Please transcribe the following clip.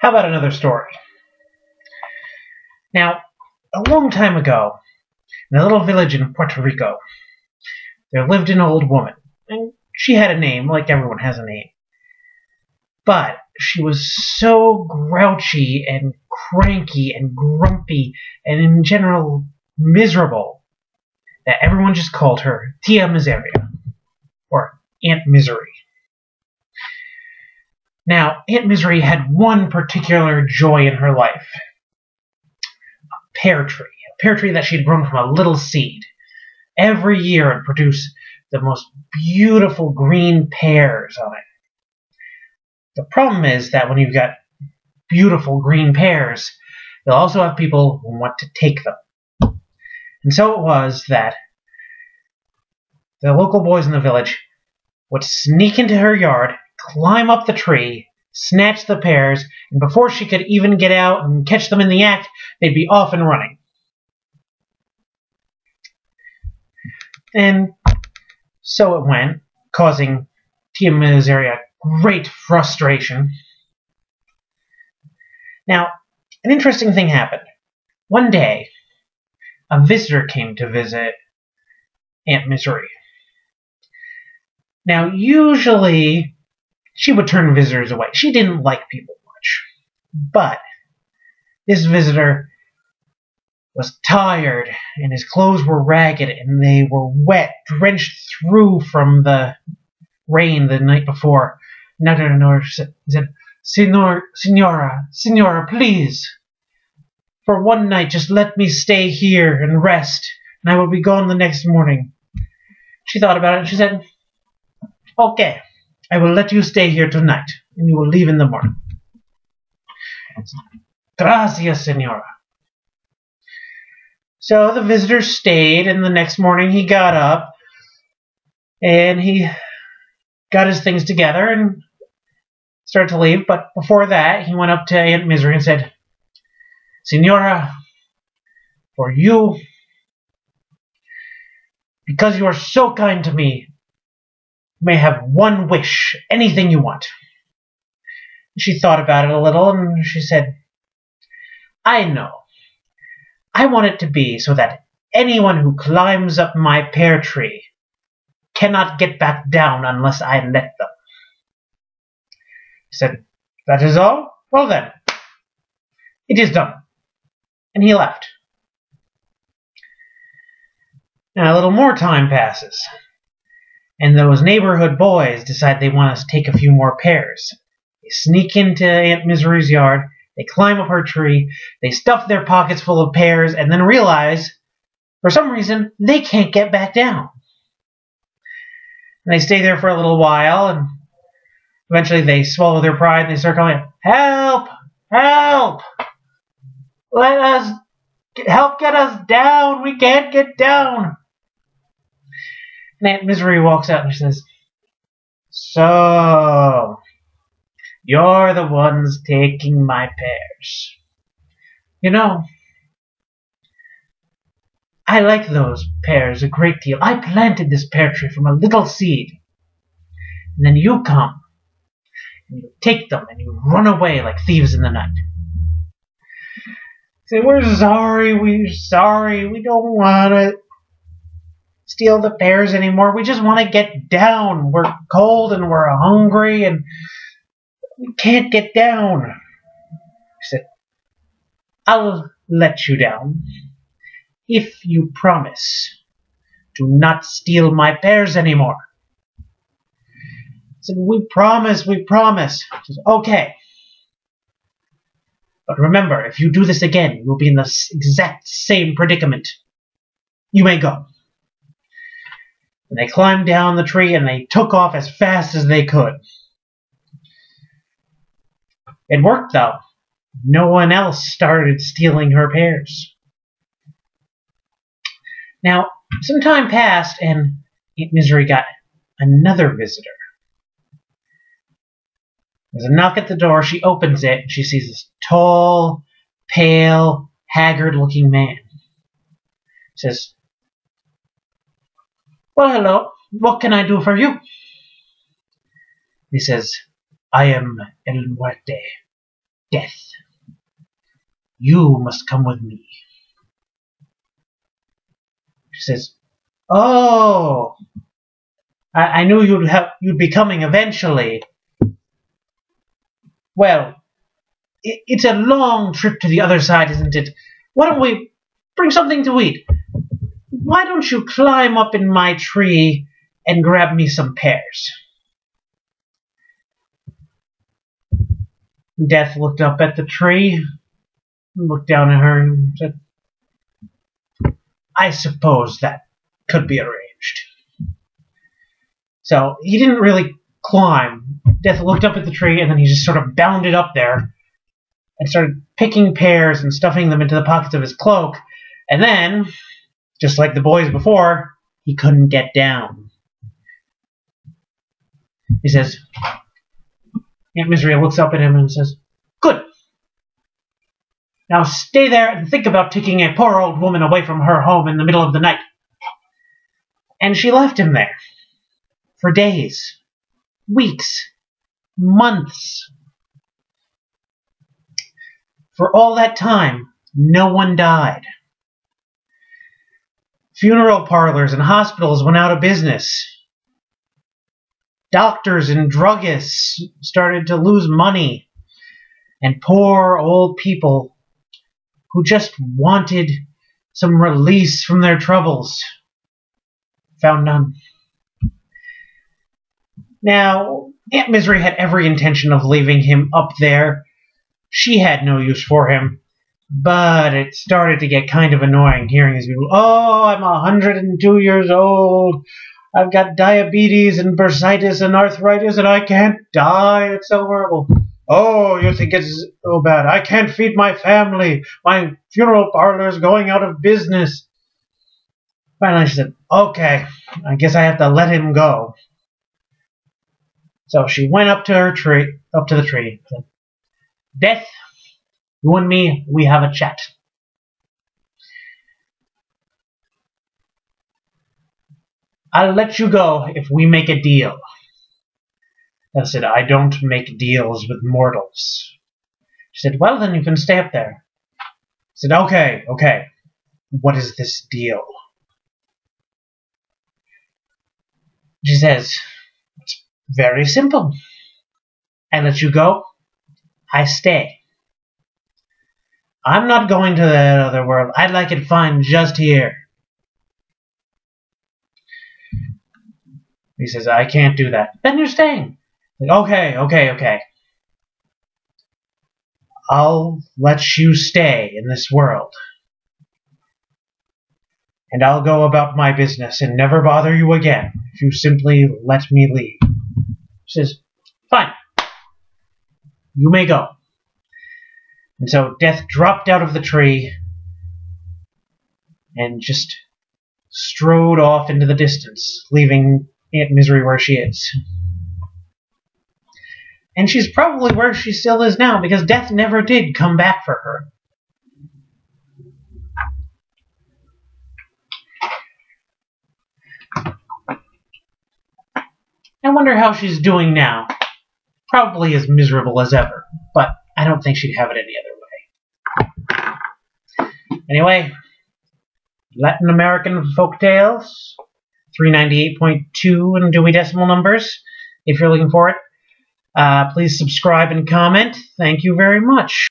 How about another story? Now, a long time ago, in a little village in Puerto Rico, there lived an old woman, and she had a name, like everyone has a name. But she was so grouchy and cranky and grumpy and in general miserable that everyone just called her Tia Miseria, or Aunt Misery. Now, Aunt Misery had one particular joy in her life. A pear tree that she had grown from a little seed. Every year it would produce the most beautiful green pears on it. The problem is that when you've got beautiful green pears, you'll also have people who want to take them. And so it was that the local boys in the village would sneak into her yard, climb up the tree, snatch the pears, and before she could even get out and catch them in the act, they'd be off and running. And so it went, causing Tia Miseria great frustration. Now, an interesting thing happened. One day, a visitor came to visit Aunt Misery. Now, usually, she would turn visitors away. She didn't like people much. But this visitor was tired, and his clothes were ragged, and they were wet, drenched through from the rain the night before. No, said, Signora, please. For one night, just let me stay here and rest, and I will be gone the next morning. She thought about it, and she said, okay, I will let you stay here tonight, and you will leave in the morning. Gracias, Signora. So the visitor stayed, and the next morning he got up, and he got his things together and started to leave. But before that, he went up to Aunt Misery and said, Signora, for you, because you are so kind to me, you may have one wish, anything you want. She thought about it a little, and she said, I know. I want it to be so that anyone who climbs up my pear tree cannot get back down unless I let them. He said, that is all? Well then, it is done. And he left. Now a little more time passes, and those neighborhood boys decide they want to take a few more pears. They sneak into Aunt Misery's yard, they climb up her tree, they stuff their pockets full of pears, and then realize, for some reason, they can't get back down. And they stay there for a little while, and eventually they swallow their pride, and they start calling, help! Help! Help get us down! We can't get down! And Aunt Misery walks out and she says, so, you're the ones taking my pears. You know, I like those pears a great deal. I planted this pear tree from a little seed. And then you come, and you take them, and you run away like thieves in the night. Say, we're sorry, we don't want to steal the pears anymore. We just want to get down. We're cold and we're hungry, and we can't get down. He said, I'll let you down if you promise to not steal my pears anymore. I said, we promise. He says, okay. But remember, if you do this again, you'll be in the exact same predicament. You may go. And they climbed down the tree and they took off as fast as they could. It worked, though. No one else started stealing her pears. Now, some time passed, and Aunt Misery got another visitor. There's a knock at the door. She opens it, and she sees this tall, pale, haggard-looking man. She says, well, hello. What can I do for you? He says, I am El Muerte, Death, you must come with me. She says, oh, I knew you'd be coming eventually. Well, it's a long trip to the other side, isn't it? Why don't we bring something to eat? Why don't you climb up in my tree and grab me some pears? Death looked up at the tree, looked down at her, and said, I suppose that could be arranged. So he didn't really climb. Death looked up at the tree, and then he just sort of bounded up there and started picking pears and stuffing them into the pockets of his cloak. And then, just like the boys before, he couldn't get down. He says, Aunt Misery looks up at him and says, good. Now stay there and think about taking a poor old woman away from her home in the middle of the night. And she left him there for days, weeks, months. For all that time, no one died. Funeral parlors and hospitals went out of business. Doctors and druggists started to lose money. And poor old people who just wanted some release from their troubles found none. Now, Aunt Misery had every intention of leaving him up there. She had no use for him, but it started to get kind of annoying hearing these people, oh, I'm 102 years old, I've got diabetes and bursitis and arthritis and I can't die, it's so horrible. Oh, you think it's so bad, I can't feed my family, my funeral parlor's going out of business. Finally she said, okay, I guess I have to let him go. So she went up to the tree. Said, Death, you and me, we have a chat. I'll let you go if we make a deal. I said, I don't make deals with mortals. She said, well, then you can stay up there. I said, okay. What is this deal? She says, it's very simple. I let you go, I stay. I'm not going to that other world. I like it fine just here. He says, I can't do that. Then you're staying. Like, okay. I'll let you stay in this world. And I'll go about my business and never bother you again if you simply let me leave. She says, fine. You may go. And so Death dropped out of the tree and just strode off into the distance, leaving Aunt Misery where she is. And she's probably where she still is now, because Death never did come back for her. I wonder how she's doing now. Probably as miserable as ever, but I don't think she'd have it any other way. Anyway, Latin American Folktales, 398.2 in Dewey Decimal numbers, if you're looking for it. Please subscribe and comment. Thank you very much.